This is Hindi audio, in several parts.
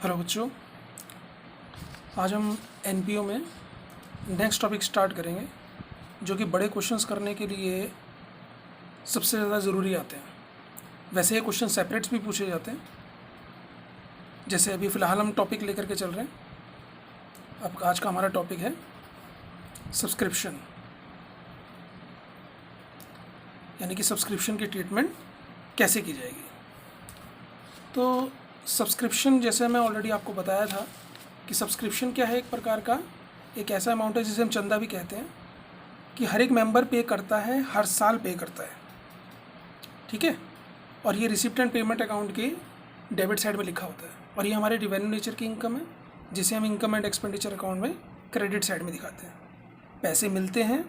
हेलो बच्चों, आज हम एनपीओ में नेक्स्ट टॉपिक स्टार्ट करेंगे जो कि बड़े क्वेश्चंस करने के लिए सबसे ज़्यादा ज़रूरी आते हैं। वैसे ये क्वेश्चन सेपरेट्स भी पूछे जाते हैं, जैसे अभी फ़िलहाल हम टॉपिक लेकर के चल रहे हैं। अब आज का हमारा टॉपिक है सब्सक्रिप्शन, यानी कि सब्सक्रिप्शन की ट्रीटमेंट कैसे की जाएगी। तो सब्सक्रिप्शन, जैसे मैं ऑलरेडी आपको बताया था कि सब्सक्रिप्शन क्या है, एक प्रकार का एक ऐसा अमाउंट है जिसे हम चंदा भी कहते हैं, कि हर एक मेंबर पे करता है, हर साल पे करता है, ठीक है। और ये रिसिप्ट एंड पेमेंट अकाउंट के डेबिट साइड में लिखा होता है, और ये हमारे रिवेन्यू नेचर की इनकम है, जिसे हम इनकम एंड एक्सपेंडिचर अकाउंट में क्रेडिट साइड में दिखाते हैं। पैसे मिलते हैं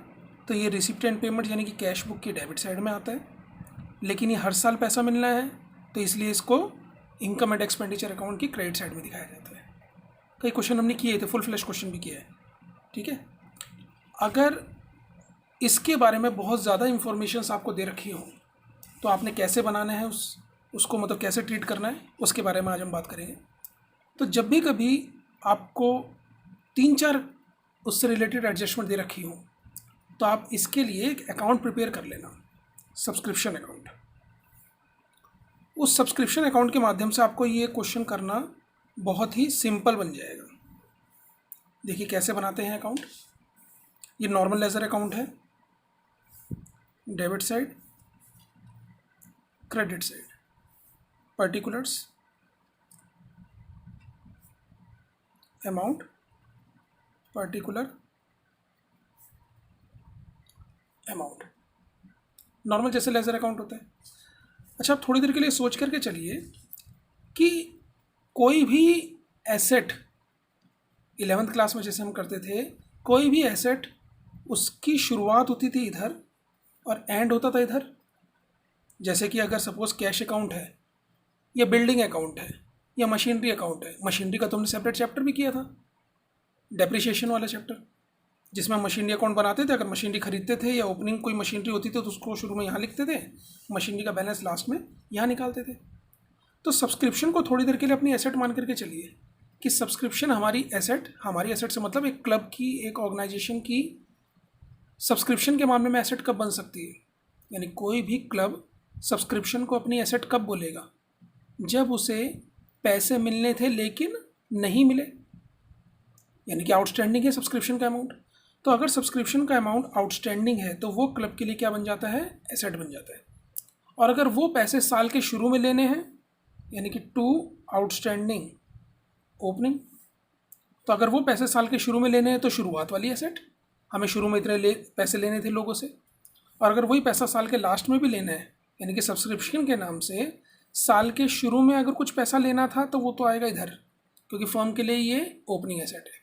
तो ये रिसिप्ट एंड पेमेंट यानी कि कैश बुक की डेबिट साइड में आता है, लेकिन ये हर साल पैसा मिलना है तो इसलिए इसको इनकम एंड एक्सपेंडिचर अकाउंट की क्रेडिट साइड में दिखाया जाता है। कई क्वेश्चन हमने किए थे, फुल फ्लैश क्वेश्चन भी किया है, ठीक है। अगर इसके बारे में बहुत ज़्यादा इंफॉर्मेशंस आपको दे रखी हो तो आपने कैसे बनाना है उसको मतलब कैसे ट्रीट करना है, उसके बारे में आज हम बात करेंगे। तो जब भी कभी आपको 3-4 उससे रिलेटेड एडजस्टमेंट दे रखी हो तो आप इसके लिए एक अकाउंट प्रिपेयर कर लेना, सब्सक्रिप्शन अकाउंट। उस सब्सक्रिप्शन अकाउंट के माध्यम से आपको ये क्वेश्चन करना बहुत ही सिंपल बन जाएगा। देखिए कैसे बनाते हैं अकाउंट। ये नॉर्मल लेजर अकाउंट है, debit side, credit side, particulars, amount, particular, amount, normal जैसे लेजर अकाउंट होता है। अच्छा, आप थोड़ी देर के लिए सोच करके चलिए कि कोई भी एसेट 11th क्लास में जैसे हम करते थे, कोई भी एसेट उसकी शुरुआत होती थी इधर और एंड होता था इधर। जैसे कि अगर सपोज कैश अकाउंट है या बिल्डिंग अकाउंट है या मशीनरी अकाउंट है। मशीनरी का तो हमने सेपरेट चैप्टर भी किया था, डेप्रिसिएशन वाला चैप्टर, जिसमें हम मशीनरी अकाउंट बनाते थे। अगर मशीनरी खरीदते थे या ओपनिंग कोई मशीनरी होती थी तो उसको शुरू में यहाँ लिखते थे, मशीनरी का बैलेंस लास्ट में यहाँ निकालते थे। तो सब्सक्रिप्शन को थोड़ी देर के लिए अपनी एसेट मान करके चलिए कि सब्सक्रिप्शन हमारी एसेट से मतलब एक क्लब की, एक ऑर्गेनाइजेशन की सब्सक्रिप्शन के मामले में एसेट कब बन सकती है। यानी कोई भी क्लब सब्सक्रिप्शन को अपनी एसेट कब बोलेगा, जब उसे पैसे मिलने थे लेकिन नहीं मिले, यानी कि आउटस्टैंडिंग है सब्सक्रिप्शन का अमाउंट। तो अगर सब्सक्रिप्शन का अमाउंट आउटस्टैंडिंग है तो वो क्लब के लिए क्या बन जाता है, एसेट बन जाता है। और अगर वो पैसे साल के शुरू में लेने हैं, यानी कि टू आउटस्टैंडिंग ओपनिंग, तो अगर वो पैसे साल के शुरू में लेने हैं तो शुरुआत वाली एसेट, हमें शुरू में इतने पैसे लेने थे लोगों से। और अगर वही पैसा साल के लास्ट में भी लेना है, यानी कि सब्सक्रिप्शन के नाम से साल के शुरू में अगर कुछ पैसा लेना था तो वो तो आएगा इधर, क्योंकि फर्म के लिए ये ओपनिंग एसेट है।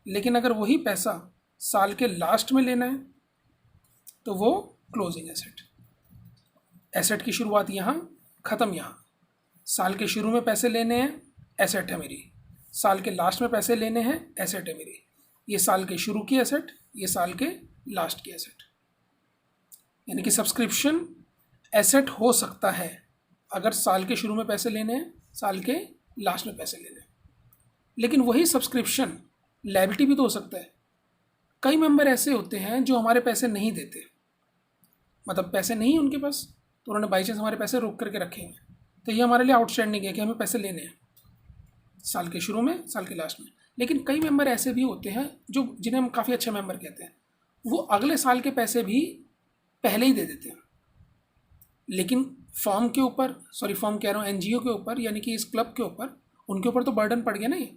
लेकिन अगर वही पैसा साल के लास्ट में लेना है तो वो क्लोजिंग एसेट। एसेट की शुरुआत यहाँ, ख़त्म यहाँ। साल के शुरू में पैसे लेने हैं, एसेट है मेरी। साल के लास्ट में पैसे लेने हैं, एसेट है मेरी। ये साल के शुरू की एसेट, ये साल के लास्ट की एसेट। यानी कि सब्सक्रिप्शन एसेट हो सकता है अगर साल के शुरू में पैसे लेने हैं, साल के लास्ट में पैसे लेने हैं। लेकिन वही सब्सक्रिप्शन लायबिलिटी भी तो हो सकता है। कई मेंबर ऐसे होते हैं जो हमारे पैसे नहीं देते, मतलब पैसे नहीं उनके पास, तो उन्होंने बाई चांस हमारे पैसे रोक करके रखे हैं, तो ये हमारे लिए आउटस्टैंडिंग है कि हमें पैसे लेने हैं साल के शुरू में, साल के लास्ट में। लेकिन कई मेंबर ऐसे भी होते हैं जो जिन्हें हम काफ़ी अच्छे मेंबर कहते हैं, वो अगले साल के पैसे भी पहले ही दे देते हैं। लेकिन फर्म के ऊपर, फर्म कह रहा हूँ, एनजीओ के ऊपर, यानी कि इस क्लब के ऊपर, उनके ऊपर तो बर्डन पड़ गया ना ये।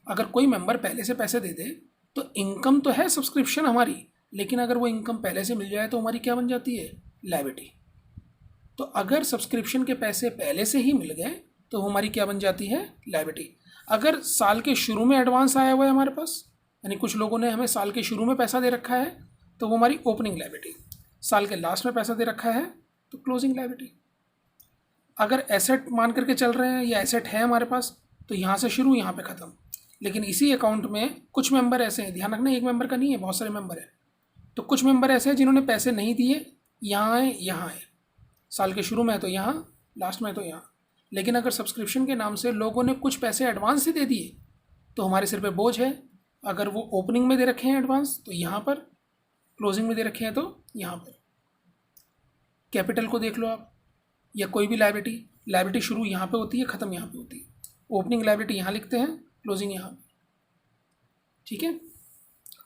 अगर कोई मेंबर पहले से पैसे दे दे तो इनकम तो है सब्सक्रिप्शन हमारी, लेकिन अगर वो इनकम पहले से मिल जाए तो हमारी क्या बन जाती है, लायबिलिटी। तो अगर सब्सक्रिप्शन के पैसे पहले से ही मिल गए तो हमारी क्या बन जाती है, लायबिलिटी। अगर साल के शुरू में एडवांस आया हुआ है हमारे पास, यानी कुछ लोगों ने हमें साल के शुरू में पैसा दे रखा है, तो वो हमारी ओपनिंग लायबिलिटी। साल के लास्ट में पैसा दे रखा है तो क्लोजिंग लायबिलिटी। अगर एसेट मान करके चल रहे हैं या एसेट है हमारे पास, तो यहाँ से शुरू, यहाँ पे ख़त्म। लेकिन इसी अकाउंट में कुछ मेंबर ऐसे हैं, ध्यान रखना एक मेंबर का नहीं है, बहुत सारे मेंबर हैं। तो कुछ मेंबर ऐसे हैं जिन्होंने पैसे नहीं दिए, यहाँ आए, यहाँ आए, साल के शुरू में है तो यहाँ, लास्ट में है तो यहाँ। लेकिन अगर सब्सक्रिप्शन के नाम से लोगों ने कुछ पैसे एडवांस ही दे दिए तो हमारे सिर पे बोझ है। अगर वो ओपनिंग में दे रखे हैं एडवांस तो यहाँ पर, क्लोजिंग में दे रखे हैं तो यहाँ पर। कैपिटल को देख लो आप, या कोई भी लाइबिलिटी शुरू यहाँ पे होती है, ख़त्म यहाँ पे होती है। ओपनिंग लाइबिलिटी यहाँ लिखते हैं, क्लोजिंग यहाँ पर, ठीक है।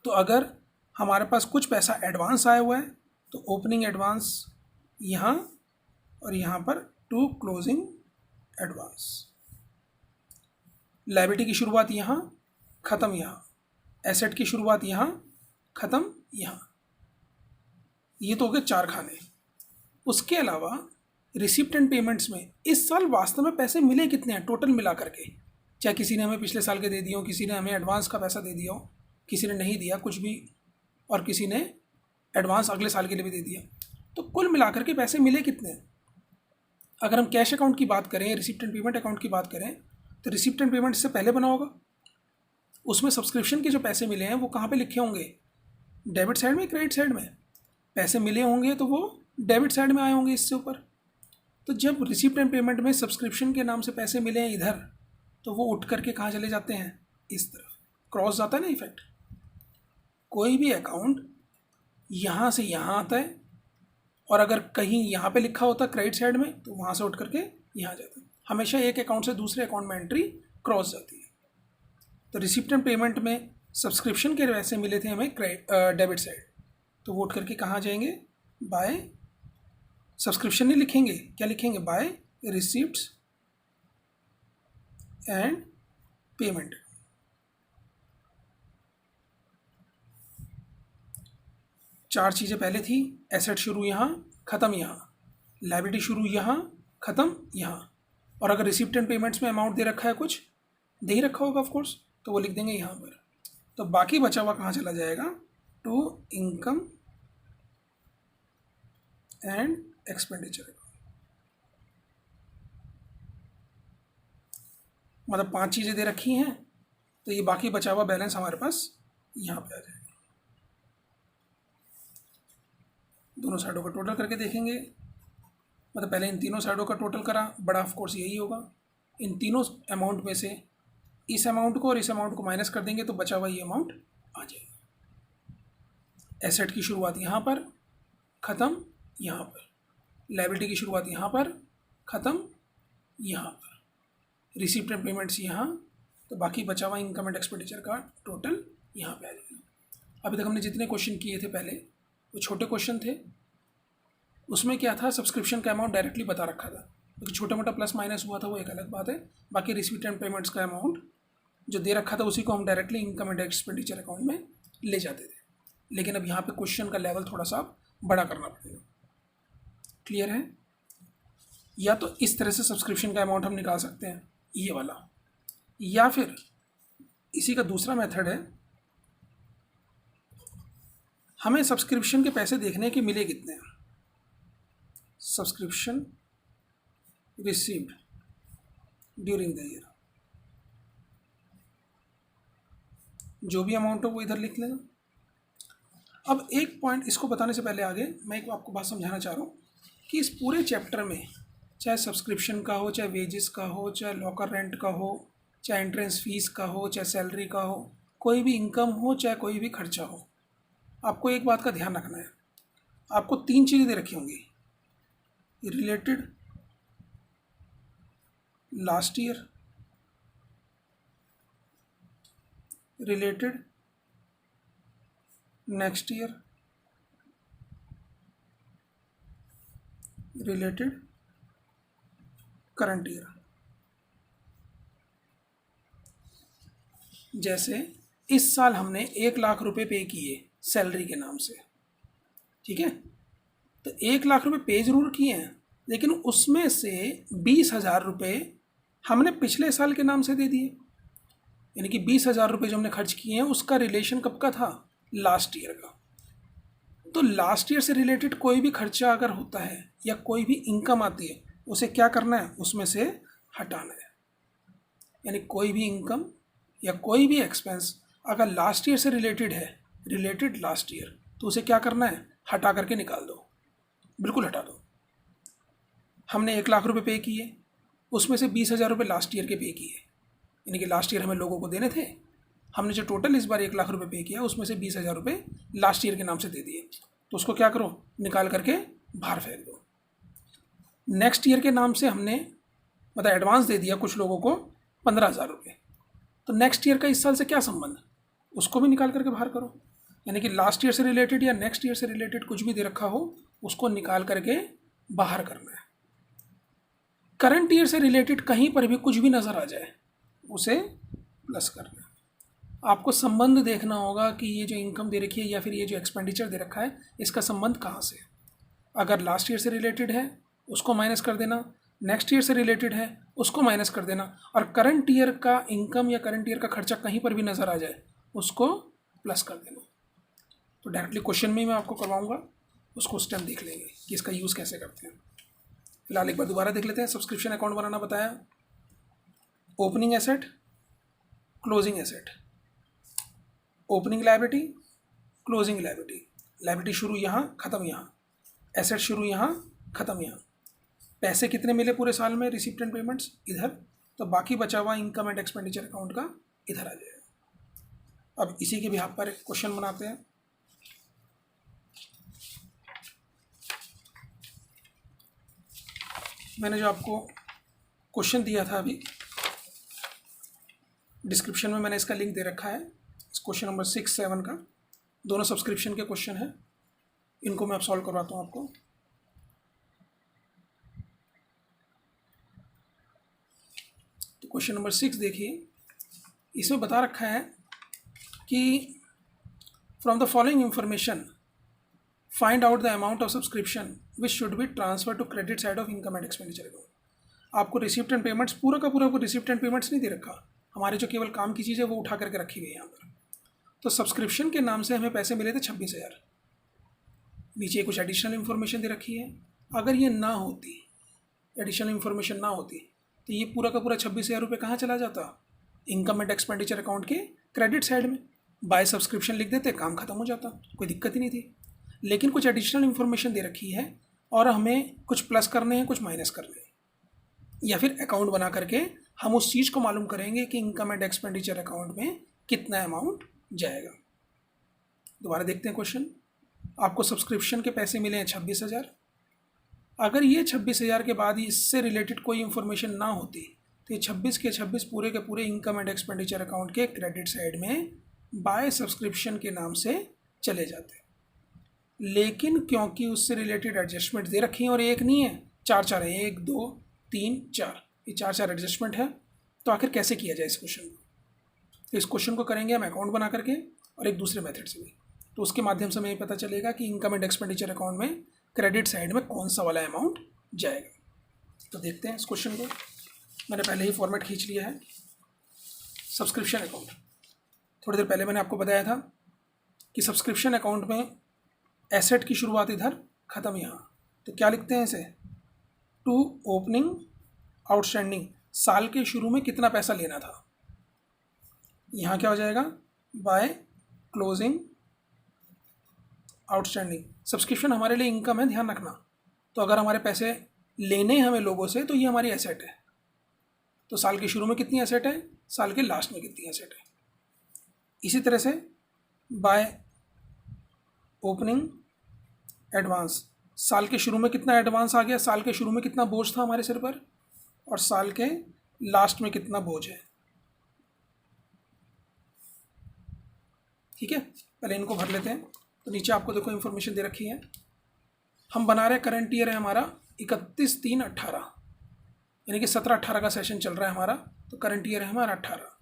तो अगर हमारे पास कुछ पैसा एडवांस आया हुआ है तो ओपनिंग एडवांस यहाँ और यहाँ पर टू क्लोजिंग एडवांस। लायबिलिटी की शुरुआत यहाँ, ख़त्म यहाँ। एसेट की शुरुआत यहाँ, ख़त्म यहाँ। ये तो हो गए 4 खाने। उसके अलावा रिसिप्ट एंड पेमेंट्स में इस साल वास्तव में पैसे मिले कितने हैं टोटल मिला करके, चाहे किसी ने हमें पिछले साल के दे दिए हो, किसी ने हमें एडवांस का पैसा दे दिया हो, किसी ने नहीं दिया कुछ भी, और किसी ने एडवांस अगले साल के लिए भी दे दिया, तो कुल मिलाकर के पैसे मिले कितने हैं। अगर हम कैश अकाउंट की बात करें, रिसिप्ट एंड पेमेंट अकाउंट की बात करें, तो रिसिप्ट एंड पेमेंट इससे पहले बना होगा। उसमें सब्सक्रिप्शन के जो पैसे मिले हैं वो कहाँ पे लिखे होंगे, डेबिट साइड में, क्रेडिट साइड में। पैसे मिले होंगे तो वो डेबिट साइड में आए होंगे इससे ऊपर। तो जब रिसिप्ट एंड पेमेंट में सब्सक्रिप्शन के नाम से पैसे मिले हैं इधर, तो वो उठ करके कहाँ चले जाते हैं, इस तरफ क्रॉस जाता है ना इफेक्ट। कोई भी अकाउंट यहाँ से यहाँ आता है, और अगर कहीं यहाँ पे लिखा होता क्रेडिट साइड में तो वहाँ से उठ करके यहाँ जाता है। हमेशा एक अकाउंट से दूसरे अकाउंट में एंट्री क्रॉस जाती है। तो रिसिप्ट एंड पेमेंट में सब्सक्रिप्शन के पैसे मिले थे हमें डेबिट साइड, तो वो उठ करके कहाँ जाएंगे, बाय सब्सक्रिप्शन नहीं लिखेंगे, क्या लिखेंगे, बाय रिसिप्ट्स एंड पेमेंट। चार चीज़ें पहले थी, एसेट शुरू यहाँ, ख़त्म यहाँ, लायबिलिटी शुरू यहाँ, ख़त्म यहाँ। और अगर रिसिप्ट एंड पेमेंट्स में अमाउंट दे रखा है, कुछ दे ही रखा होगा ऑफ कोर्स, तो वो लिख देंगे यहाँ पर। तो बाकी बचा हुआ कहाँ चला जाएगा, टू इनकम एंड एक्सपेंडिचर। मतलब 5 चीज़ें दे रखी हैं, तो ये बाकी बचा हुआ बैलेंस हमारे पास यहाँ पे आ जाएगा। दोनों साइडों का टोटल करके देखेंगे, मतलब पहले इन तीनों साइडों का टोटल करा, बड़ा ऑफ कोर्स यही होगा। इन तीनों अमाउंट में से इस अमाउंट को और इस अमाउंट को माइनस कर देंगे तो बचा हुआ ये अमाउंट आ जाएगा। एसेट की शुरुआत यहाँ पर, ख़त्म यहाँ पर। लायबिलिटी की शुरुआत यहाँ पर, ख़त्म यहाँ पर। रिसिप्ट एंड पेमेंट्स यहाँ, तो बाकी बचा हुआ इनकम एंड एक्सपेंडिचर का टोटल यहाँ पे आ जाएगा। अभी तक हमने जितने क्वेश्चन किए थे पहले वो छोटे क्वेश्चन थे। उसमें क्या था, सब्सक्रिप्शन का अमाउंट डायरेक्टली बता रखा था, क्योंकि छोटा मोटा प्लस माइनस हुआ था वो एक अलग बात है। बाकी रिसिप्ट एंड पेमेंट्स का अमाउंट जो दे रखा था उसी को हम directly income and expenditure account में ले जाते थे। लेकिन अब यहाँ पे क्वेश्चन का लेवल थोड़ा सा बड़ा करना पड़ेगा। क्लियर है? या तो इस तरह से सब्सक्रिप्शन का अमाउंट हम निकाल सकते हैं, ये वाला, या फिर इसी का दूसरा मेथड है, हमें सब्सक्रिप्शन के पैसे देखने के मिले कितने हैं। Subscription received during the year, जो भी अमाउंट हो वो इधर लिख लेना। अब एक पॉइंट इसको बताने से पहले आगे मैं एक आपको बात समझाना चाह रहा हूँ कि इस पूरे चैप्टर में, चाहे सब्सक्रिप्शन का हो, चाहे वेजेस का हो, चाहे लॉकर रेंट का हो, चाहे एंट्रेंस फीस का हो, चाहे सैलरी का हो, कोई भी इनकम हो, चाहे कोई भी खर्चा हो, आपको एक बात का ध्यान रखना है। आपको 3 चीज़ें दे रखी होंगी, related last year, related next year, related current year. जैसे इस साल हमने 1 लाख रुपए पे किए सैलरी के नाम से, ठीक है, तो 1 लाख रुपए पे ज़रूर किए हैं, लेकिन उसमें से 20,000 रुपये हमने पिछले साल के नाम से दे दिए। यानी कि 20,000 रुपये जो हमने खर्च किए हैं उसका रिलेशन कब का था, लास्ट ईयर का। तो लास्ट ईयर से रिलेटेड कोई भी खर्चा अगर होता है या कोई भी इनकम आती है, उसे क्या करना है, उसमें से हटाना है। यानी कोई भी इनकम या कोई भी एक्सपेंस अगर लास्ट ईयर से रिलेटेड है, रिलेटेड लास्ट ईयर, तो उसे क्या करना है, हटा करके निकाल दो, बिल्कुल हटा दो। हमने 1 लाख रुपए पे किए, उसमें से 20,000 रुपये लास्ट ईयर के पे किए, यानी कि लास्ट ईयर हमें लोगों को देने थे, हमने जो टोटल इस बार 1,00,000 रुपये पे किया उसमें से 20,000 रुपये लास्ट ईयर के नाम से दे दिए, तो उसको क्या करो, निकाल करके बाहर फेंक दो। नेक्स्ट ईयर के नाम से हमने मतलब एडवांस दे दिया कुछ लोगों को 15,000 रुपये, तो नेक्स्ट ईयर का इस साल से क्या संबंध, उसको भी निकाल करके बाहर करो। यानी कि लास्ट ईयर से रिलेटेड या नेक्स्ट ईयर से रिलेटेड कुछ भी दे रखा हो उसको निकाल करके बाहर करना है। करंट ईयर से रिलेटेड कहीं पर भी कुछ भी नज़र आ जाए उसे प्लस करना है। आपको संबंध देखना होगा कि ये जो इनकम दे रखी है या फिर ये जो एक्सपेंडिचर दे रखा है इसका संबंध कहाँ से। अगर लास्ट ईयर से रिलेटेड है उसको माइनस कर देना, नेक्स्ट ईयर से रिलेटेड है उसको माइनस कर देना, और करंट ईयर का इनकम या करंट ईयर का खर्चा कहीं पर भी नज़र आ जाए उसको प्लस कर देना। तो डायरेक्टली क्वेश्चन में ही मैं आपको करवाऊँगा, उसको उस टाइम देख लेंगे कि इसका यूज़ कैसे करते हैं। फिलहाल एक बार दोबारा देख लेते हैं। सब्सक्रिप्शन अकाउंट बनाना बताया, opening asset, closing asset, opening liability, closing liability, liability शुरू यहाँ ख़त्म यहाँ, एसेट शुरू यहाँ ख़त्म यहाँ। पैसे कितने मिले पूरे साल में, रिसिप्ट एंड पेमेंट्स इधर, तो बाकी बचा हुआ इनकम एंड एक्सपेंडिचर अकाउंट का इधर आ जाएगा। अब इसी के बिहाफ पर एक क्वेश्चन बनाते हैं। मैंने जो आपको क्वेश्चन दिया था अभी डिस्क्रिप्शन में मैंने इसका लिंक दे रखा है, इस क्वेश्चन नंबर 6, 7 का, दोनों सब्सक्रिप्शन के क्वेश्चन है, इनको मैं अब सॉल्व करवाता हूँ आपको। तो क्वेश्चन नंबर 6 देखिए, इसमें बता रखा है कि from the following information find out the amount of subscription which should be transfer to credit side of income and expenditure account. आपको रिसिप्ट एंड पेमेंट्स पूरा का पूरा रिसिप्ट एंड पेमेंट्स नहीं दे रखा, हमारे जो केवल काम की चीज़ है वो उठा करके रखी गई यहाँ पर। तो सब्सक्रिप्शन के नाम से हमें पैसे मिले थे 26,000, नीचे कुछ एडिशनल इन्फॉर्मेशन दे रखी है। अगर ये ना होती, एडिशनल इन्फॉर्मेशन ना होती, तो ये पूरा का पूरा 26,000 रुपये कहाँ चला जाता, इनकम एंड एक्सपेंडिचर अकाउंट के क्रेडिट साइड में। बाय सब्सक्रिप्शन लिख देते, काम खत्म हो जाता, कोई दिक्कत ही नहीं थी। लेकिन कुछ एडिशनल इन्फॉर्मेशन दे रखी है और हमें कुछ प्लस करने हैं, कुछ माइनस करने हैं, या फिर अकाउंट बना करके हम उस चीज़ को मालूम करेंगे कि इनकम एंड एक्सपेंडिचर अकाउंट में कितना अमाउंट जाएगा। दोबारा देखते हैं क्वेश्चन। आपको सब्सक्रिप्शन के पैसे मिले हैं 26,000। अगर ये 26,000 के बाद इससे रिलेटेड कोई इन्फॉर्मेशन ना होती तो ये 26 के 26 पूरे के पूरे इनकम एंड एक्सपेंडिचर अकाउंट के क्रेडिट साइड में बाय सब्सक्रिप्शन के नाम से चले जाते। लेकिन क्योंकि उससे रिलेटेड एडजस्टमेंट दे रखी हैं और एक नहीं है, 4 है, 1 2 3 4, ये 4 एडजस्टमेंट है। तो आखिर कैसे किया जाए इस क्वेश्चन को, तो इस क्वेश्चन को करेंगे हम अकाउंट बना करके और एक दूसरे मेथड से भी। तो उसके माध्यम से हमें पता चलेगा कि इनकम एंड एक्सपेंडिचर अकाउंट में क्रेडिट साइड में कौन सा वाला अमाउंट जाएगा। तो देखते हैं इस क्वेश्चन को, मैंने पहले ही फॉर्मेट खींच लिया है। सब्सक्रिप्शन अकाउंट, थोड़ी देर पहले मैंने आपको बताया था कि सब्सक्रिप्शन अकाउंट में एसेट की शुरुआत इधर, ख़त्म यहाँ। तो क्या लिखते हैं इसे, टू ओपनिंग आउटस्टैंडिंग, साल के शुरू में कितना पैसा लेना था, यहाँ क्या हो जाएगा, बाय क्लोजिंग आउटस्टैंडिंग। सब्सक्रिप्शन हमारे लिए इनकम है, ध्यान रखना। तो अगर हमारे पैसे लेने हैं हमें लोगों से तो ये हमारी एसेट है। तो साल के शुरू में कितनी एसेट है, साल के लास्ट में कितनी एसेट है। इसी तरह से बाय ओपनिंग एडवांस, साल के शुरू में कितना एडवांस आ गया, साल के शुरू में कितना बोझ था हमारे सिर पर, और साल के लास्ट में कितना बोझ है। ठीक है, पहले इनको भर लेते हैं। तो नीचे आपको देखो इन्फॉर्मेशन दे रखी है। हम बना रहे करंट ईयर है हमारा 31/3/18, यानी कि 17-18 का सेशन चल रहा है हमारा, तो करंट ईयर है हमारा 18।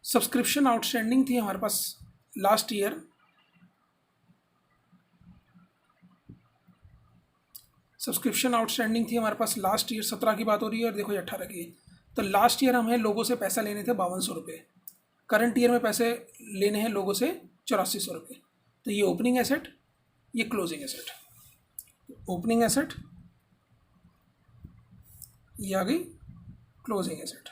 सब्सक्रिप्शन आउटस्टैंडिंग थी हमारे पास लास्ट ईयर, सब्सक्रिप्शन आउटस्टैंडिंग थी हमारे पास लास्ट ईयर, 17 की बात हो रही है और देखो ये 18 की। तो लास्ट ईयर हमें लोगों से पैसा लेने थे 5200 रुपये, करंट ईयर में पैसे लेने हैं लोगों से 8400 रुपये। तो ये ओपनिंग एसेट, ये क्लोजिंग एसेट। ओपनिंग एसेट, ये आ गई क्लोजिंग एसेट।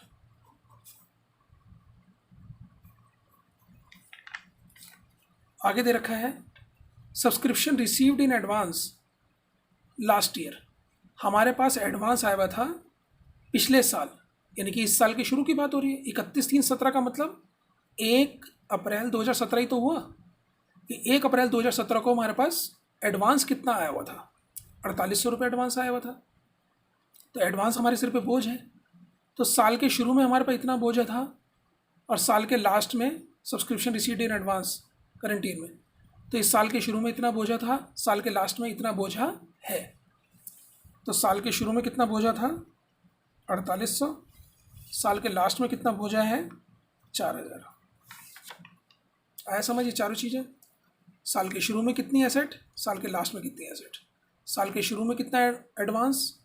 आगे दे रखा है subscription received in advance last year, हमारे पास एडवांस आया हुआ था पिछले साल यानी कि इस साल के शुरू की बात हो रही है। 31/3/17 का मतलब 1 अप्रैल 2017 ही तो हुआ कि 1 अप्रैल 2017 को हमारे पास एडवांस कितना आया हुआ था, 4800 रुपये एडवांस आया हुआ था। तो एडवांस हमारे सिर पे बोझ है। तो साल के शुरू में हमारे पास इतना बोझ था और साल के लास्ट में subscription received in advance current year में, तो इस साल के शुरू में इतना बोझा था, साल के लास्ट में इतना बोझा है। तो साल के शुरू में कितना बोझा था 4800, साल के लास्ट में कितना बोझा है 4000। आया समझ ये चारों चीज़ें। साल के शुरू में कितनी एसेट, साल के लास्ट में कितनी एसेट, साल के शुरू में कितना एडवांस,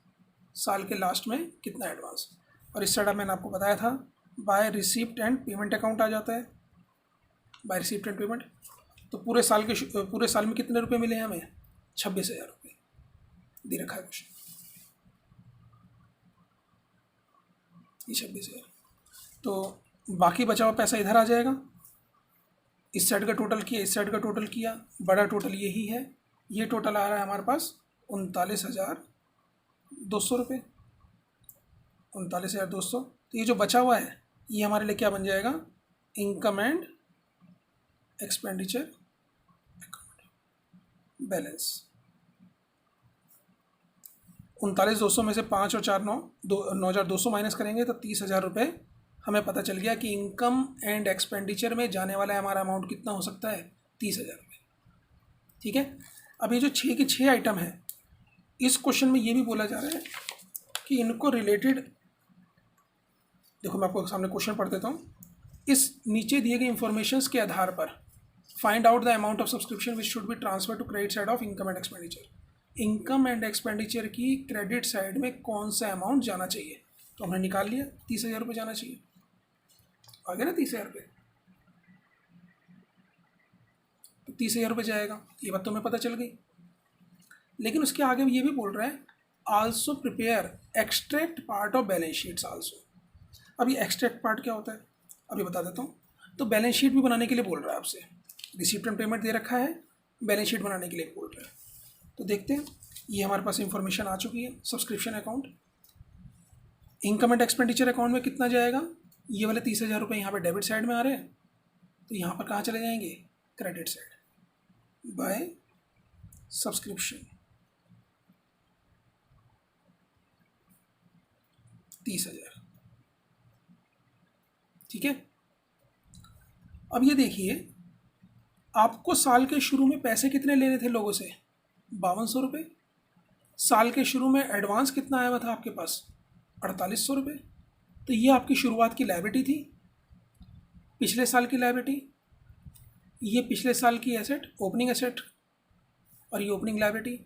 साल के लास्ट में कितना एडवांस। और इस साइड मैंने आपको बताया था by receipt and payment account आ जाता है, बाय रिसिप्ट एंड पेमेंट। तो पूरे साल में कितने रुपए मिले हैं हमें 26,000 रुपये दे रखा है क्वेश्चन, ये 26,000। तो बाकी बचा हुआ पैसा इधर आ जाएगा, इस साइड का टोटल किया, इस साइड का टोटल किया, बड़ा टोटल यही है। ये टोटल आ रहा है हमारे पास 39,200 रुपये, 39,200। तो ये जो बचा हुआ है ये हमारे लिए क्या बन जाएगा, income and expenditure account balance. 39,200 में से 5 और 4 9,200 माइनस करेंगे तो 30,000 रुपये हमें पता चल गया कि इनकम एंड एक्सपेंडिचर में जाने वाला हमारा अमाउंट कितना हो सकता है 30,000 रुपये। ठीक है। अब ये जो 6 के 6 आइटम है, इस क्वेश्चन में ये भी बोला जा रहा है कि इनको रिलेटेड, देखो मैं आपको सामने क्वेश्चन पढ़ देता हूँ। इस नीचे दिए गए इंफॉर्मेशंस के आधार पर find out the amount of subscription which should be transfer to credit side of income and expenditure. Income and expenditure की क्रेडिट साइड में कौन सा अमाउंट जाना चाहिए, तो हमने निकाल लिया 30,000 रुपये जाना चाहिए। आ गया ना 30,000 रुपये, तो 30,000 रुपये जाएगा, ये बात तो हमें पता चल गई। लेकिन उसके आगे ये भी बोल रहा है also prepare extract part of balance sheets also. अब ये एक्सट्रैक्ट पार्ट क्या होता है अभी बता देता हूँ। तो बैलेंस शीट भी बनाने के लिए बोल रहा है आपसे, रिसिप्ट एंड पेमेंट दे रखा है, बैलेंस शीट बनाने के लिए बोल रहा है। तो देखते हैं, ये हमारे पास इंफॉर्मेशन आ चुकी है। Subscription account, income and expenditure account में कितना जाएगा, ये वाले 30,000 रुपये यहाँ पे डेबिट साइड में आ रहे हैं, तो यहाँ पर कहाँ चले जाएंगे, क्रेडिट साइड बाय सब्सक्रिप्शन 30,000। ठीक है। अब ये देखिए, आपको साल के शुरू में पैसे कितने लेने थे लोगों से, 5200 रुपये। साल के शुरू में एडवांस कितना आया हुआ था आपके पास, 4800 रुपये। तो ये आपकी शुरुआत की लायबिलिटी थी, पिछले साल की लायबिलिटी, ये पिछले साल की एसेट, ओपनिंग एसेट, और ये ओपनिंग लायबिलिटी।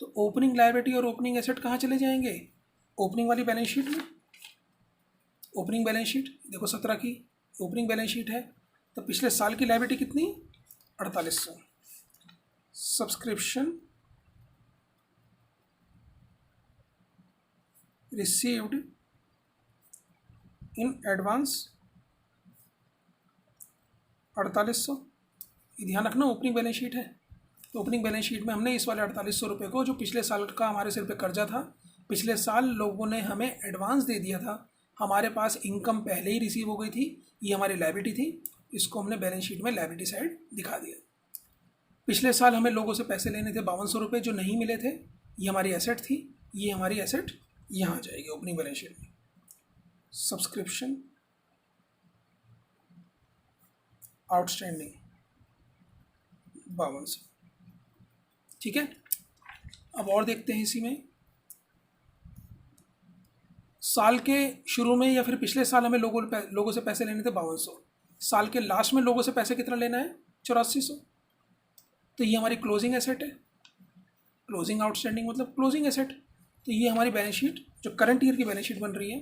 तो ओपनिंग लायबिलिटी और ओपनिंग एसेट कहाँ चले जाएंगे, ओपनिंग वाली बैलेंस शीट में। ओपनिंग बैलेंस शीट देखो 17 की ओपनिंग बैलेंस शीट है, तो पिछले साल की लायबिलिटी कितनी, 4800। Subscription received in advance 4800। ये ध्यान रखना ओपनिंग बैलेंस शीट है, तो ओपनिंग बैलेंस शीट में हमने इस वाले 4800 रुपये को, जो पिछले साल का हमारे सिर पे कर्जा था, पिछले साल लोगों ने हमें एडवांस दे दिया था, हमारे पास इनकम पहले ही रिसीव हो गई थी, ये हमारी लायबिलिटी थी, इसको हमने बैलेंस शीट में लायबिलिटी साइड दिखा दिया। पिछले साल हमें लोगों से पैसे लेने थे 5200 रुपये जो नहीं मिले थे, ये हमारी एसेट थी, ये हमारी एसेट यहाँ आ जाएगी ओपनिंग बैलेंस शीट में। Subscription outstanding 5200। ठीक है। अब और देखते हैं इसी में, साल के शुरू में या फिर पिछले साल हमें लोगों से पैसे लेने थे 5200, साल के लास्ट में लोगों से पैसे कितना लेना है 8400। तो ये हमारी क्लोजिंग एसेट है, क्लोजिंग आउटस्टैंडिंग मतलब क्लोजिंग एसेट। तो ये हमारी बैलेंस शीट जो करंट ईयर की बैलेंस शीट बन रही है,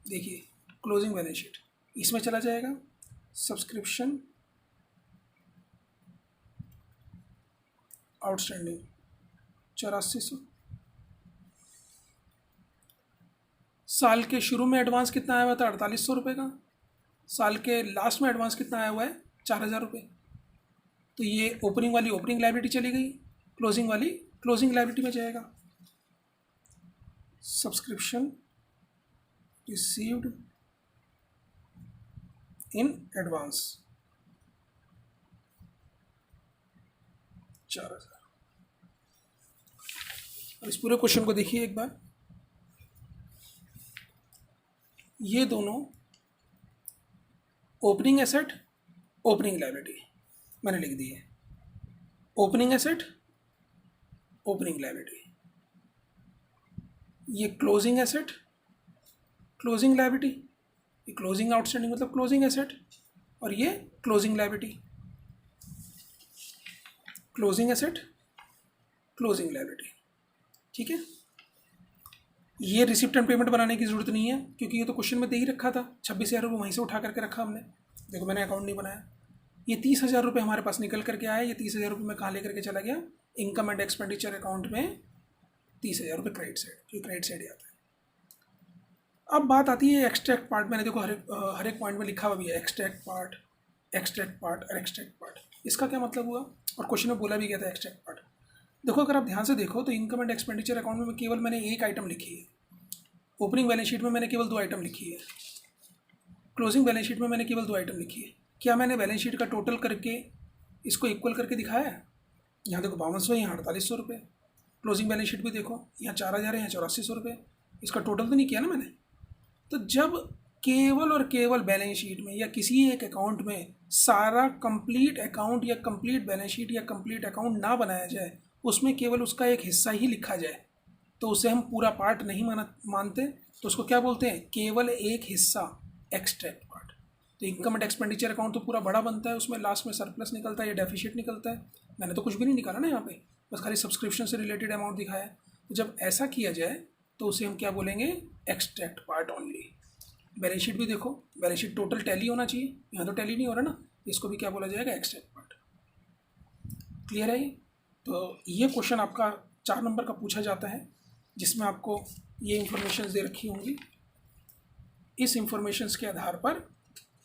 देखिए क्लोजिंग बैलेंस शीट, इसमें चला जाएगा सब्सक्रिप्शन आउटस्टैंडिंग 8400। साल के शुरू में एडवांस कितना आया हुआ था 4800 रुपये का, साल के लास्ट में एडवांस कितना आया हुआ है 4000 रुपये। तो ये ओपनिंग वाली ओपनिंग लायबिलिटी चली गई, क्लोजिंग वाली क्लोजिंग लायबिलिटी में जाएगा। Subscription received in advance 4,000। अब इस पूरे क्वेश्चन को देखिए एक बार। ये दोनों ओपनिंग एसेट, ओपनिंग लायबिलिटी मैंने लिख दी है। Opening asset, opening liability. ये क्लोजिंग एसेट, क्लोजिंग लायबिलिटी। ये क्लोजिंग आउटस्टैंडिंग मतलब क्लोजिंग एसेट, और ये closing liability. Closing asset, closing liability. ठीक है। ये रिसिप्ट एंड पेमेंट बनाने की जरूरत नहीं है, क्योंकि ये तो क्वेश्चन में दे ही रखा था। 26,000 रुपये वहीं से उठा करके रखा हमने। देखो मैंने अकाउंट नहीं बनाया। ये 30,000 रुपये हमारे पास निकल करके आया। ये 30,000 रुपये मैं कहाँ लेकर के चला गया? इनकम एंड एक्सपेंडिचर अकाउंट में 30,000 रुपये क्रेडिट साइड, ये क्रेडिट साइड आता है। अब बात आती है एक्सट्रैक्ट पार्ट। मैंने देखो हर एक पॉइंट में लिखा हुआ भी है एक्सट्रैक्ट पार्ट, एक्सट्रैक्ट पार्ट और एक्सट्रैक्ट पार्ट। इसका क्या मतलब हुआ? और क्वेश्चन में बोला भी गया था एक्सट्रैक्ट पार्ट। देखो अगर आप ध्यान से देखो तो इनकम एंड एक्सपेंडिचर अकाउंट में केवल मैंने एक आइटम लिखी है। ओपनिंग बैलेंस शीट में मैंने केवल 2 आइटम लिखी है। क्लोजिंग बैलेंस शीट में मैंने केवल 2 आइटम लिखी है। क्या मैंने बैलेंस शीट का टोटल करके इसको इक्वल करके दिखाया है? यहाँ देखो 5200, यहाँ 4800 रुपये। क्लोजिंग बैलेंस शीट भी देखो, यहाँ 4,000 है, यहाँ 8400 रुपये। इसका टोटल तो नहीं किया ना मैंने। तो जब केवल और केवल बैलेंस शीट में या किसी एक अकाउंट में सारा कंप्लीट अकाउंट या कंप्लीट बैलेंस शीट या कंप्लीट अकाउंट ना बनाया जाए, उसमें केवल उसका एक हिस्सा ही लिखा जाए, तो उसे हम पूरा पार्ट नहीं मानते। तो उसको क्या बोलते हैं? केवल एक हिस्सा, एक्सट्रैक्ट पार्ट। तो इनकम एंड एक्सपेंडिचर अकाउंट तो पूरा बड़ा बनता है, उसमें लास्ट में सरप्लस निकलता है या डेफिशिट निकलता है। मैंने तो कुछ भी नहीं निकाला ना यहाँ पे, बस खाली सब्सक्रिप्शन से रिलेटेड अमाउंट दिखाया है। तो जब ऐसा किया जाए तो उसे हम क्या बोलेंगे? Extract part only. Balance sheet भी देखो, बैलेंस शीट टोटल टैली होना चाहिए, यहाँ तो टैली नहीं हो रहा ना, इसको भी क्या बोला जाएगा? Extract part. क्लियर है ये? तो ये क्वेश्चन आपका 4 नंबर का पूछा जाता है, जिसमें आपको ये इंफॉर्मेशन दे रखी होंगी। इस इंफॉर्मेशंस के आधार पर,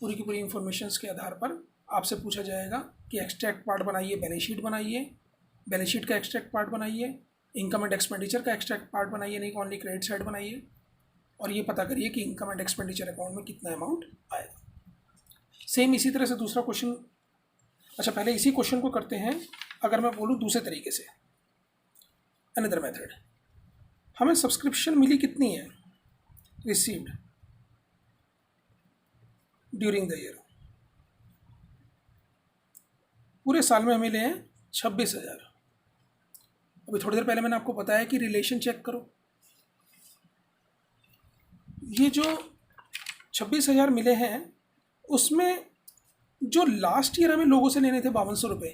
पूरी की पूरी इंफॉर्मेशंस के आधार पर आपसे पूछा जाएगा कि एक्सट्रैक्ट पार्ट बनाइए, बैलेंस शीट बनाइए, बैलेंस शीट का एक्सट्रैक्ट पार्ट बनाइए, इनकम एंड एक्सपेंडिचर का एक्सट्रैक्ट पार्ट बनाइए, नहीं ओनली क्रेडिट साइड बनाइए, और ये पता करिए कि इनकम एंड एक्सपेंडिचर अकाउंट में कितना अमाउंट आएगा। सेम इसी तरह से दूसरा क्वेश्चन। अच्छा पहले इसी क्वेश्चन को करते हैं। अगर मैं बोलूँ दूसरे तरीके से, अनदर मेथड, हमें सब्सक्रिप्शन मिली कितनी है? रिसीव्ड ड्यूरिंग द ईयर, पूरे साल में हमें मिले हैं 26,000। अभी थोड़ी देर पहले मैंने आपको बताया कि रिलेशन चेक करो। ये जो 26,000 मिले हैं, उसमें जो लास्ट ईयर हमें लोगों से लेने थे 5200 रुपये,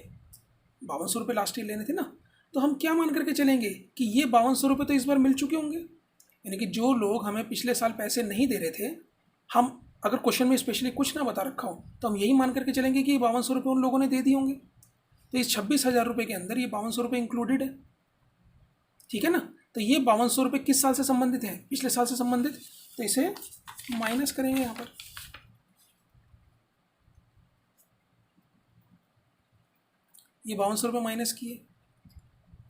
5200 रुपये लास्ट ईयर लेने थे ना, तो हम क्या मान करके चलेंगे कि ये 5200 रुपये तो इस बार मिल चुके होंगे। यानी कि जो लोग हमें पिछले साल पैसे नहीं दे रहे थे, हम अगर क्वेश्चन में स्पेशली कुछ ना बता रखा हो तो हम यही मान करके चलेंगे कि ये 5200 रुपये उन लोगों ने दे दिए होंगे। तो इस 26,000 रुपये के अंदर ये 5200 रुपये इंक्लूडेड है। ठीक है ना। तो ये 5200 रुपये किस साल से संबंधित है? पिछले साल से संबंधित। तो इसे माइनस करेंगे यहाँ पर। ये 5200 रुपये माइनस किए,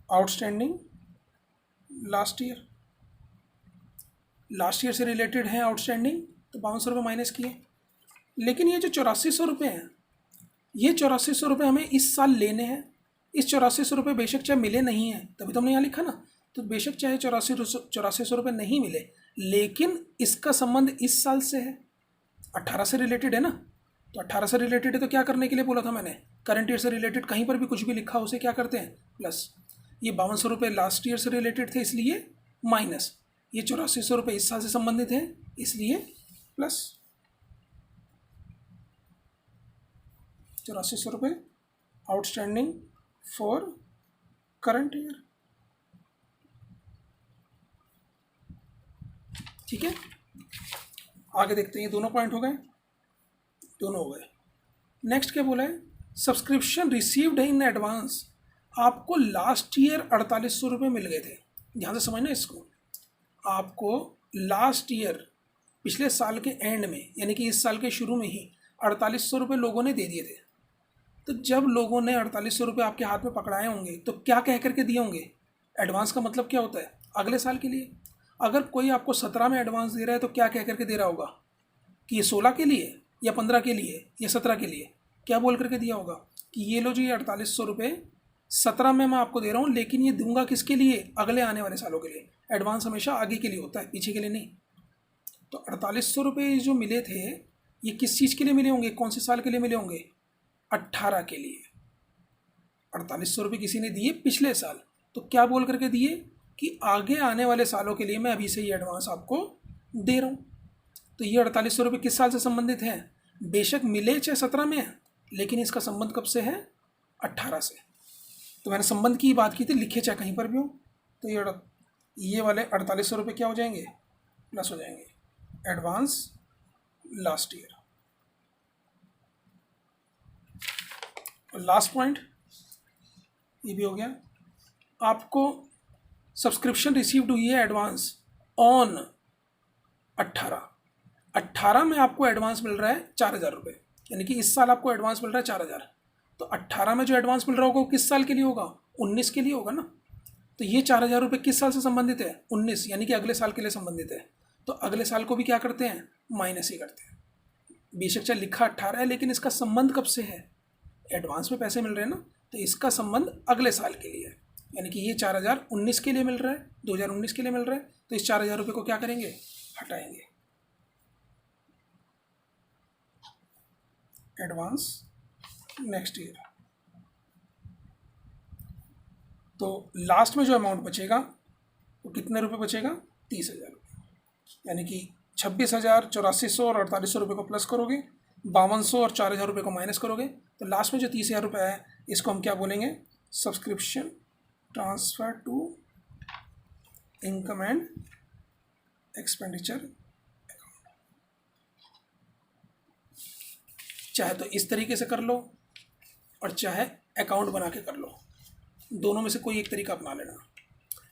outstanding last year, last year से रिलेटेड है आउटस्टैंडिंग, तो 5200 रुपये माइनस किए। लेकिन ये जो 8400 रुपये हैं, ये 8400 रुपये हमें इस साल लेने हैं। इस 8400 रुपये बेशक चाहे मिले नहीं हैं, तभी तो हमने यहाँ लिखा ना। तो बेशक चाहे 8400 रुपये नहीं मिले, लेकिन इसका संबंध इस साल से है, 18 से रिलेटेड है ना। तो 18 से रिलेटेड है तो क्या करने के लिए बोला था मैंने? करंट ईयर से रिलेटेड कहीं पर भी कुछ भी लिखा उसे क्या करते हैं? प्लस। ये 5200 रुपये लास्ट ईयर से रिलेटेड थे इसलिए माइनस, ये 8400 रुपये इस साल से संबंधित हैं इसलिए प्लस। 8400 रुपये आउटस्टैंडिंग फॉर करंट ईयर। ठीक है, आगे देखते हैं। ये दोनों पॉइंट हो गए, दोनों हो गए। नेक्स्ट क्या बोला है? Subscription received in advance. आपको लास्ट ईयर 4800 रुपये मिल गए थे। ध्यान से समझना इसको। आपको लास्ट ईयर पिछले साल के एंड में, यानी कि इस साल के शुरू में ही 4800 रुपये लोगों ने दे दिए थे। तो जब लोगों ने 4800 रुपये आपके हाथ में पकड़ाए होंगे तो क्या कह करके दिए होंगे? एडवांस का मतलब क्या होता है? अगले साल के लिए। अगर कोई आपको 17 में एडवांस दे रहा है तो क्या कह करके दे रहा होगा कि ये 16 के लिए या 15 के लिए या 17 के लिए, क्या बोल करके दिया होगा कि ये लो जी, ये 4800 रुपये 17 में मैं आपको दे रहा हूँ, लेकिन ये दूंगा किसके लिए, अगले आने वाले सालों के लिए। एडवांस हमेशा आगे के लिए होता है, पीछे के लिए नहीं। तो 4800 रुपये जो मिले थे ये किस चीज़ के लिए मिले होंगे, कौन से साल के लिए मिले होंगे, 18 के लिए। 4800 रुपये किसी ने दिए पिछले साल, तो क्या बोल करके दिए कि आगे आने वाले सालों के लिए मैं अभी से ये एडवांस आपको दे रहा हूँ। तो ये 4800 रुपये किस साल से संबंधित हैं, बेशक मिले चाहे 17 में, लेकिन इसका संबंध कब से है, 18 से। तो मैंने संबंध की बात की थी, लिखे चाहे कहीं पर भी हो। तो ये वाले 4800 रुपये क्या हो जाएंगे, प्लस हो जाएंगे advance last year. Last point ये भी हो गया। आपको सब्सक्रिप्शन रिसीव्ड हुई है एडवांस ऑन 18 में आपको एडवांस मिल रहा है 4000 रुपये, यानी कि इस साल आपको एडवांस मिल रहा है 4000। तो 18 में जो एडवांस मिल रहा होगा वो किस साल के लिए होगा, 19 के लिए होगा ना। तो ये 4000 रुपये किस साल से संबंधित है, 19, यानी कि अगले साल के लिए संबंधित है। तो अगले साल को भी क्या करते हैं, माइनस ही करते हैं। बेशक चाहे लिखा 18 है, लेकिन इसका संबंध कब से है, एडवांस में पैसे मिल रहे हैं ना, तो इसका संबंध अगले साल के लिए है। यानी कि ये 4019 के लिए मिल रहा है, 2019 के लिए मिल रहा है, तो इस 4000 रुपये को क्या करेंगे, हटाएंगे। Advance next year. तो लास्ट में जो अमाउंट बचेगा वो कितने रुपए बचेगा, 30,000 रुपये। यानी कि 26,000, 8400 और 4800 रुपये को प्लस करोगे, 5200 और 4000 रुपये को माइनस करोगे, तो लास्ट में जो 30,000 रुपये है इसको हम क्या बोलेंगे, subscription transfer to income and expenditure. चाहे तो इस तरीके से कर लो और चाहे अकाउंट बना के कर लो, दोनों में से कोई एक तरीका अपना लेना।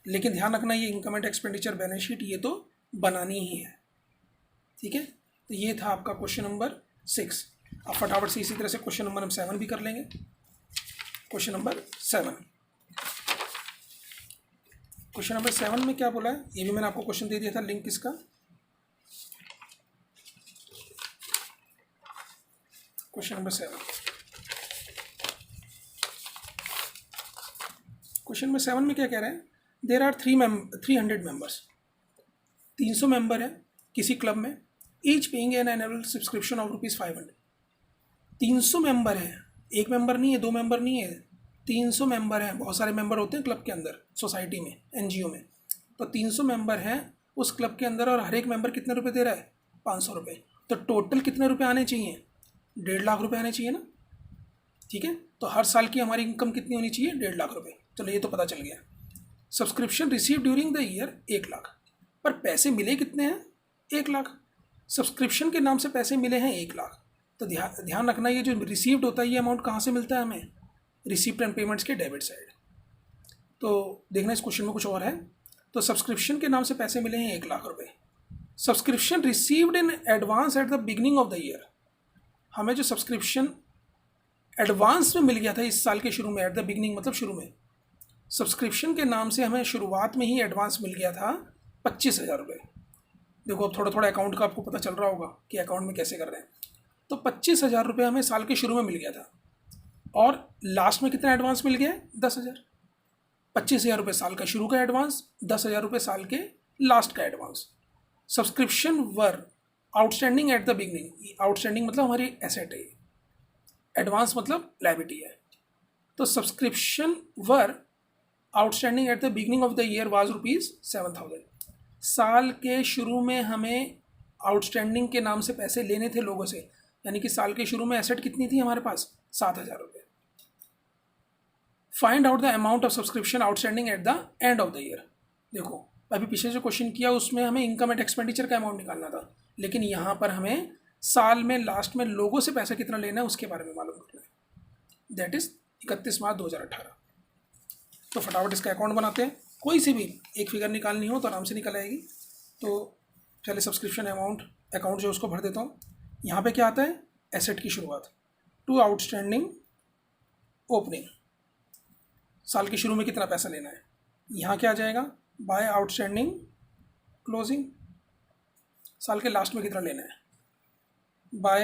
लेकिन ध्यान रखना ये income and expenditure balance sheet ये तो बनानी ही है, ठीक है। तो ये था आपका क्वेश्चन नंबर 6। अब फटाफट से इसी तरह से क्वेश्चन नंबर हम 7 भी कर लेंगे। क्वेश्चन नंबर 7 में क्या बोला है, ये भी मैंने आपको क्वेश्चन दे दिया था, लिंक इसका। क्वेश्चन नंबर 7, क्वेश्चन नंबर 7 में क्या कह रहे हैं, देर आर 300 मेंबर्स, 300 मेंबर हैं किसी क्लब में, each paying an annual subscription of ₹500। 300 member हैं, एक मेंबर नहीं है, दो मेंबर नहीं है, 300 मेंबर हैं। बहुत सारे मेंबर होते हैं क्लब के अंदर, सोसाइटी में, एनजीओ में। तो 300 मेंबर हैं उस क्लब के अंदर, और हर एक मेंबर कितने रुपए दे रहा है, 500 रुपये। तो टोटल कितने रुपए आने चाहिए, 1.5 लाख रुपये आने चाहिए ना, ठीक है। तो हर साल की हमारी इनकम कितनी होनी चाहिए, 1.5 लाख रुपये। चलो ये तो पता चल गया। Subscription receive during the year 1 lakh, पर पैसे मिले कितने हैं, 1 लाख। सब्सक्रिप्शन के नाम से पैसे मिले हैं 1 लाख। तो ध्यान रखना, ये जो रिसीव्ड होता है ये अमाउंट कहाँ से मिलता है हमें, रिसिप्ट एंड पेमेंट्स के डेबिट साइड। तो देखना इस क्वेश्चन में कुछ और है। तो सब्सक्रिप्शन के नाम से पैसे मिले हैं 1 लाख रुपये। Subscription received in advance at the beginning of the year, हमें जो सब्सक्रिप्शन एडवांस में मिल गया था इस साल के शुरू में, एट द बिगिनिंग मतलब शुरू में, सब्सक्रिप्शन के नाम से हमें शुरुआत में ही एडवांस मिल गया था 25,000 रुपये। देखो अब थोड़ा थोड़ा अकाउंट का आपको पता चल रहा होगा कि अकाउंट में कैसे कर रहे हैं। तो 25,000 रुपये हमें साल के शुरू में मिल गया था, और लास्ट में कितना एडवांस मिल गया, 10,000। 25,000 रुपये साल का शुरू का एडवांस, 10,000 रुपये साल के लास्ट का advance. Subscription were outstanding at the beginning, outstanding मतलब हमारी एसेट है, एडवांस मतलब लायबिलिटी है। तो subscription were outstanding at the beginning of the year was ₹7,000। साल के शुरू में हमें आउटस्टैंडिंग के नाम से पैसे लेने थे लोगों से, यानी कि साल के शुरू में एसेट कितनी थी हमारे पास, 7,000 रुपये। Find out the amount of subscription outstanding at the end of the year. देखो अभी पिछले जो क्वेश्चन किया उसमें हमें इनकम एंड एक्सपेंडिचर का अमाउंट निकालना था, लेकिन यहाँ पर हमें साल में लास्ट में लोगों से पैसा कितना लेना है उसके बारे में मालूम करना है। दैट इज 31 मार्च 2018। तो फटाफट इसका अकाउंट बनाते हैं। कोई सी भी एक फिगर निकालनी हो तो आराम से निकल आएगी। तो पहले सब्सक्रिप्शन अकाउंट जो उसको भर देता हूँ। यहाँ पे क्या आता है, एसेट की शुरुआत, टू आउटस्टैंडिंग ओपनिंग, साल के शुरू में कितना पैसा लेना है। यहाँ क्या आ जाएगा, बाय आउटस्टैंडिंग क्लोजिंग, साल के लास्ट में कितना लेना है, by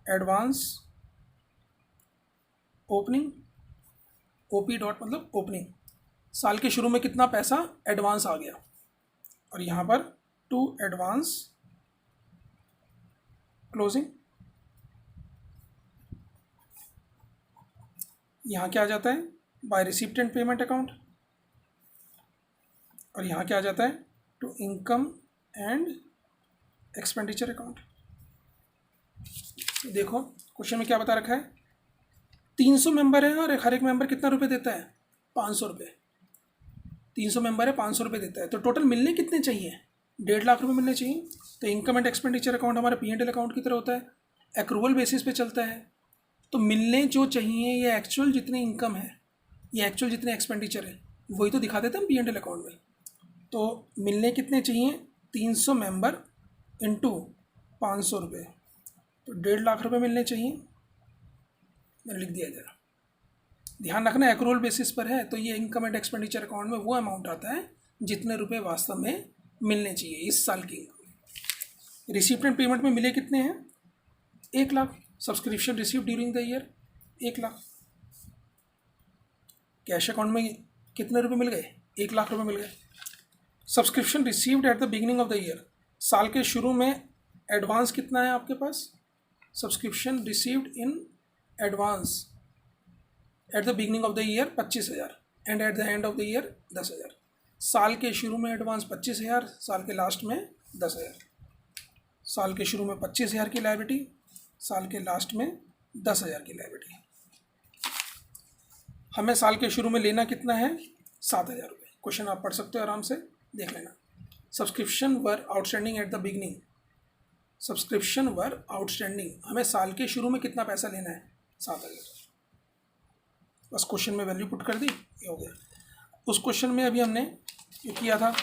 advance opening, OP dot मतलब ओपनिंग, साल के शुरू में कितना पैसा एडवांस आ गया, और यहाँ पर टू एडवांस क्लोजिंग, यहाँ क्या आ जाता है, by receipt and payment account, और यहाँ क्या आ जाता है, to income and expenditure account. देखो क्वेश्चन में क्या बता रखा है, 300 मेंबर है और हर एक मेंबर कितना रुपए देता है, 500 रुपये। 300 मेंबर है, 500 रुपये देता है, तो टोटल मिलने कितने चाहिए, 1.5 लाख रुपये मिलने चाहिए। तो इनकम एंड एक्सपेंडिचर अकाउंट हमारा P&L अकाउंट की तरह होता है, एक्रूवल बेसिस पे चलता है। तो मिलने जो चाहिए ये एक्चुअल जितनी इनकम है, ये एक्चुअल जितने एक्सपेंडिचर है, वही तो दिखा देते हैं हम P&L अकाउंट में। तो मिलने कितने चाहिए, 300 मेंबर इंटू 500 रुपये, तो 1.5 लाख रुपये मिलने चाहिए। मैंने लिख दिया जरा, ध्यान रखना एक्रूवल बेसिस पर है, तो ये इनकम एंड एक्सपेंडिचर अकाउंट में वो अमाउंट आता है जितने रुपए वास्तव में मिलने चाहिए इस साल की इनकम। रिसिप्ट एंड पेमेंट में मिले कितने हैं, 1 lakh. Subscription receive during the year 1 lakh. Cash account में कितने रुपए मिल गए, 1 लाख रुपए मिल गए। Subscription received at the beginning of the year, साल के शुरू में एडवांस कितना है आपके पास, subscription received in advance at the beginning of the year 25,000 and at the end of the year 10,000। साल के शुरू में एडवांस 25,000, साल के लास्ट में 10,000। साल के शुरू में 25,000 की लायबिलिटी, साल के लास्ट में 10,000 की लायबिलिटी। हमें साल के शुरू में लेना कितना है, 7,000 रुपये। क्वेश्चन आप पढ़ सकते हो, आराम से देख लेना। Subscription were outstanding at the beginning, subscription were outstanding, हमें साल के शुरू में कितना पैसा लेना है, 7,000। बस क्वेश्चन में वैल्यू पुट कर दी, ये हो गया। उस क्वेश्चन में अभी हमने जो किया था,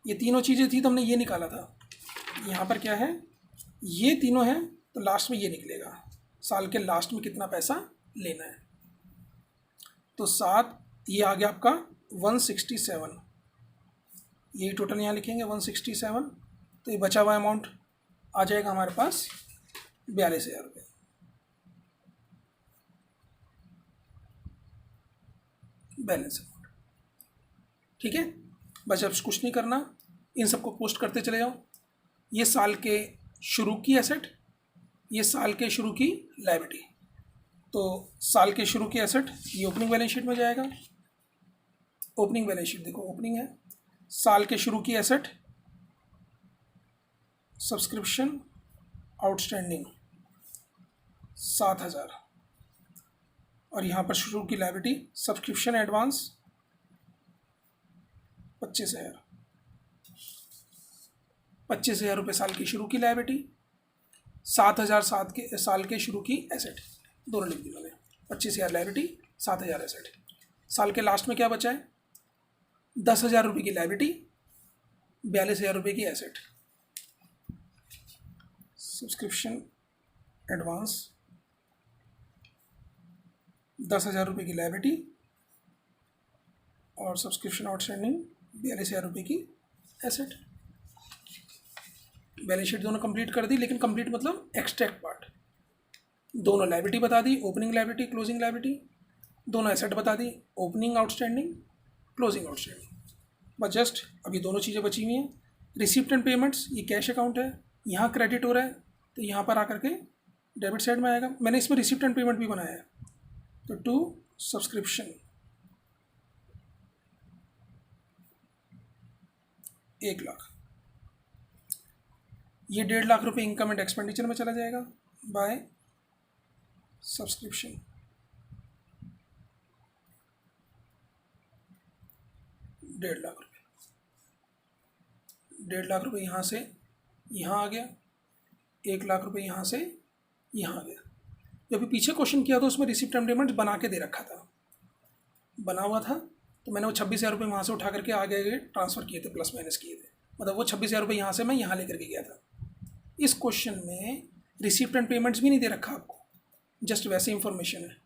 ये तीनों चीज़ें थी तो हमने ये निकाला था। यहाँ पर क्या है, ये तीनों हैं तो लास्ट में ये निकलेगा, साल के लास्ट में कितना पैसा लेना है। तो 7, ये आ गया आपका 167, यही टोटल यहाँ लिखेंगे 167। तो ये बचा हुआ अमाउंट आ जाएगा हमारे पास 42,000 रुपये। बैलेंस अमाउंट, ठीक है। बस अब कुछ नहीं करना, इन सबको पोस्ट करते चले जाओ। ये साल के शुरू की एसेट, ये साल के शुरू की लायबिलिटी। तो साल के शुरू की एसेट ये ओपनिंग बैलेंस शीट में जाएगा, ओपनिंग बैलेंस शीट देखो ओपनिंग है। साल के शुरू की एसेट सब्सक्रिप्शन आउटस्टैंडिंग 7,000, और यहाँ पर शुरू की लायबिलिटी सब्सक्रिप्शन एडवांस 25,000। 25,000 रुपये साल की शुरू की लायबिलिटी, 7,000 साल के शुरू की एसेट, दोनों लिख दी मैंने। 25,000 लायबिलिटी, 7,000 एसेट। साल के लास्ट में क्या बचा है, 10,000 रुपये की लायबिलिटी, 42,000 रुपये की एसेट। सब्सक्रिप्शन एडवांस 10,000 रुपये की लायबिलिटी और सब्सक्रिप्शन आउटस्टैंडिंग 42,000 रुपये की एसेट। बैलेंस शीट दोनों कंप्लीट कर दी, लेकिन कंप्लीट मतलब एक्सट्रैक्ट पार्ट। दोनों लायबिलिटी बता दी, ओपनिंग लायबिलिटी क्लोजिंग लायबिलिटी, दोनों एसेट बता दी, ओपनिंग आउटस्टैंडिंग क्लोजिंग आउटस्टैंडिंग। बस जस्ट अभी दोनों चीज़ें बची हुई हैं। रिसिप्ट एंड पेमेंट्स, ये कैश अकाउंट है, यहाँ क्रेडिट हो रहा है तो यहाँ पर आकर के डेबिट साइड में आएगा। मैंने इसमें रिसिप्ट एंड पेमेंट भी बनाया है। तो टू सब्सक्रिप्शन 1 लाख, ये 1.5 लाख रुपये इनकम एंड एक्सपेंडिचर में चला जाएगा बाय सब्सक्रिप्शन। 1.5 लाख रुपये, 1.5 लाख रुपये यहाँ से यहाँ आ गया, 1 लाख रुपये यहाँ से यहाँ आ गया। जब भी पीछे क्वेश्चन किया था उसमें रिसिप्ट एंड पेमेंट बना के दे रखा था, बना हुआ था, तो मैंने वो 26,000 रुपये वहाँ से उठा करके आगे ट्रांसफ़र किए थे, प्लस माइनस किए थे। मतलब वो 26,000 रुपये यहाँ से मैं यहाँ लेकर के गया था। इस क्वेश्चन में रिसिप्ट एंड पेमेंट्स भी नहीं दे रखा आपको, जस्ट वैसे इंफॉर्मेशन है।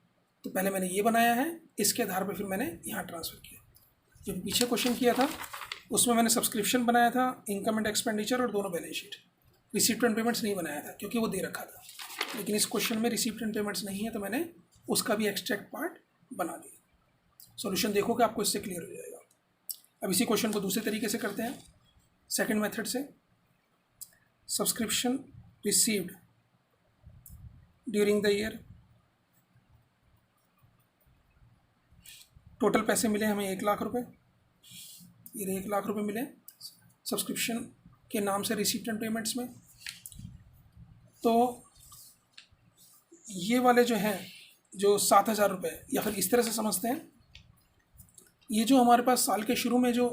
तो पहले मैंने ये बनाया है, इसके आधार पर फिर मैंने यहाँ ट्रांसफ़र किया। जब पीछे क्वेश्चन किया था उसमें मैंने सब्सक्रिप्शन बनाया था, इनकम एंड एक्सपेंडिचर और दोनों balance sheet. Receipt and payments नहीं बनाया था क्योंकि वो दे रखा था, लेकिन इस क्वेश्चन में रिसीप्ट एंड पेमेंट्स नहीं है तो मैंने उसका भी एक्सट्रैक्ट पार्ट बना दिया। सॉल्यूशन देखोगे आपको इससे क्लियर हो जाएगा। अब इसी क्वेश्चन को दूसरे तरीके से करते हैं, सेकंड मेथड से। Subscription received during the year, total पैसे मिले हमें 1 लाख रुपए, ये 1 लाख रुपए मिले सब्सक्रिप्शन के नाम से रिसीप्ट एंड पेमेंट्स में। तो ये वाले जो हैं, जो 7,000 रुपये, या फिर इस तरह से समझते हैं, ये जो हमारे पास साल के शुरू में जो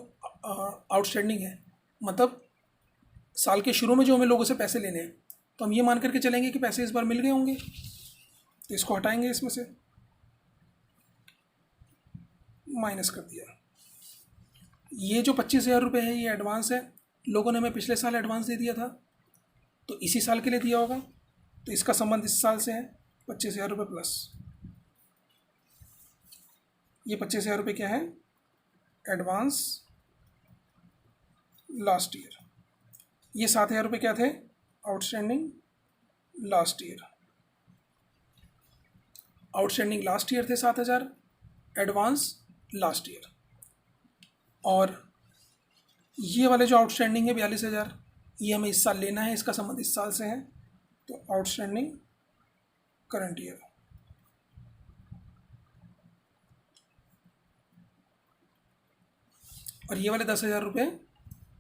आउटस्टैंडिंग है, मतलब साल के शुरू में जो हमें लोगों से पैसे लेने हैं, तो हम ये मान करके चलेंगे कि पैसे इस बार मिल गए होंगे, तो इसको हटाएंगे, इसमें से माइनस कर दिया। ये जो 25,000 रुपये है ये एडवांस है, लोगों ने हमें पिछले साल एडवांस दे दिया था, तो इसी साल के लिए दिया होगा, तो इसका संबंध इस साल से है, 25,000 रुपये प्लस ये 25,000 रुपये क्या है, एडवांस लास्ट ईयर। ये 7,000 रुपये क्या थे, outstanding last year. Outstanding last year थे 7,000, एडवांस लास्ट ईयर। और ये वाले जो आउटस्टैंडिंग है 42,000, ये हमें इस साल लेना है, इसका संबंध इस साल से है, तो आउटस्टैंडिंग करंट ईयर। और ये वाले 10,000 रुपये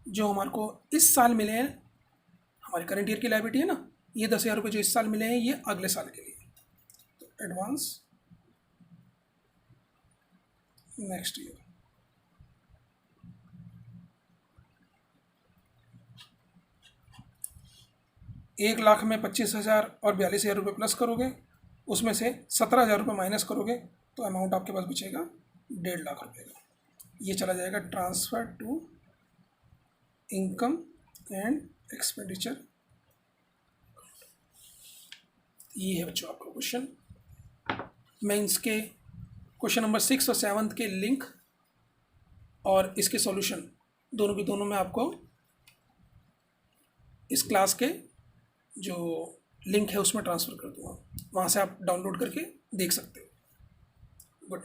जो हमारे को इस साल मिले हैं, हमारे करंट ईयर की लायबिलिटी है ना, ये 10,000 रुपये जो इस साल मिले हैं ये अगले साल के लिए, तो एडवांस नेक्स्ट ईयर। एक लाख में 25,000 और 42,000 रुपये प्लस करोगे, उसमें से 17,000 रुपये माइनस करोगे, तो अमाउंट आपके पास बचेगा 1.5 लाख रुपये का। ये चला जाएगा transfer to income and expenditure. ये है बच्चों आपका क्वेश्चन। मैं इसके क्वेश्चन नंबर 6 और 7 के लिंक और इसके सॉल्यूशन दोनों में आपको इस क्लास के जो लिंक है उसमें ट्रांसफ़र कर दूँगा, वहाँ से आप डाउनलोड करके देख सकते हो। गुड।